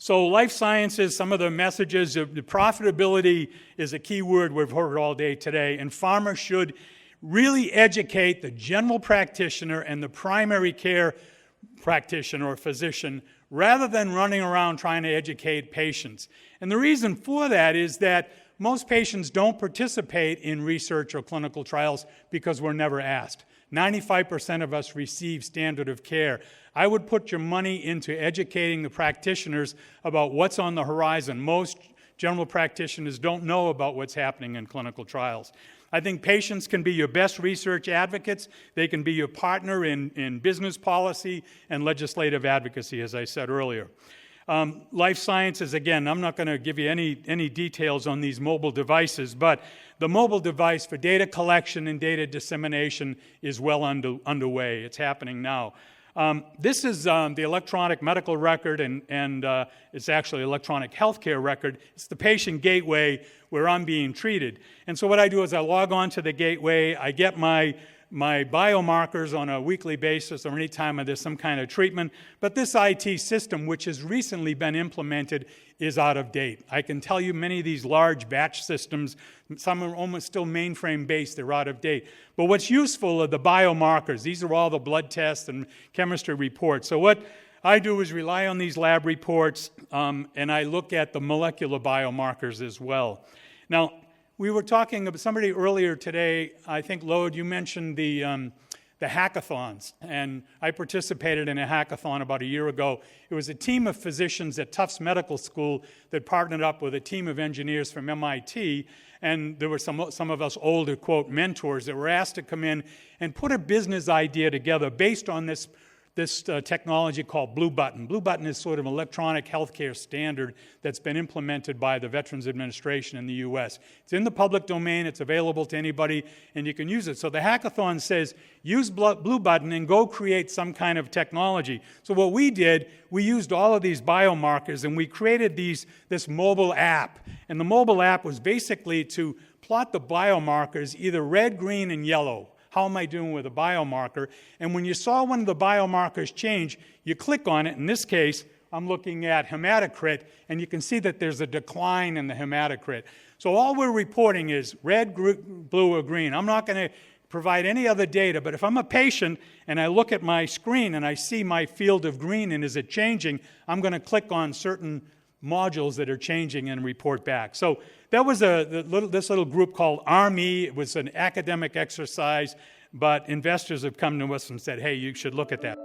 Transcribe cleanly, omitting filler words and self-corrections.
So life sciences, some of the messages, the profitability is a key word we've heard all day today, and pharma should really educate the general practitioner and the primary care practitioner or physician rather than running around trying to educate patients. And the reason for that is that most patients don't participate in research or clinical trials because we're never asked. 95% of us receive standard of care. I would put your money into educating the practitioners about what's on the horizon. Most general practitioners don't know about what's happening in clinical trials. I think patients can be your best research advocates. They can be your partner in business policy and legislative advocacy, as I said earlier. Life sciences, again, I'm not going to give you any details on these mobile devices, but the mobile device for data collection and data dissemination is well underway. It's happening now. This is the electronic medical record, and it's actually electronic healthcare record. It's the patient gateway where I'm being treated. And so what I do is I log on to the gateway, I get my biomarkers on a weekly basis or any time there's some kind of treatment. But this IT system, which has recently been implemented, is out of date. I can tell you many of these large batch systems, some are almost still mainframe-based, they're out of date. But what's useful are the biomarkers. These are all the blood tests and chemistry reports. So what I do is rely on these lab reports, and I look at the molecular biomarkers as well. Now, we were talking about somebody earlier today, I think, Lode, you mentioned the hackathons, and I participated in a hackathon about a year ago. It was a team of physicians at Tufts Medical School that partnered up with a team of engineers from MIT, and there were some of us older, quote, mentors that were asked to come in and put a business idea together based on this technology called Blue Button. Blue Button is sort of an electronic healthcare standard that's been implemented by the Veterans Administration in the U.S. It's in the public domain, it's available to anybody, and you can use it. So the hackathon says, use Blue Button and go create some kind of technology. So what we did, we used all of these biomarkers and we created this mobile app. And the mobile app was basically to plot the biomarkers either red, green, and yellow. How am I doing with a biomarker? And when you saw one of the biomarkers change, you click on it. In this case, I'm looking at hematocrit, and you can see that there's a decline in the hematocrit. So all we're reporting is red, blue, or green. I'm not going to provide any other data, but if I'm a patient and I look at my screen and I see my field of green and is it changing, I'm going to click on certain modules that are changing and report back. So that was this little group called ARME. It was an academic exercise, but investors have come to us and said, hey, you should look at that.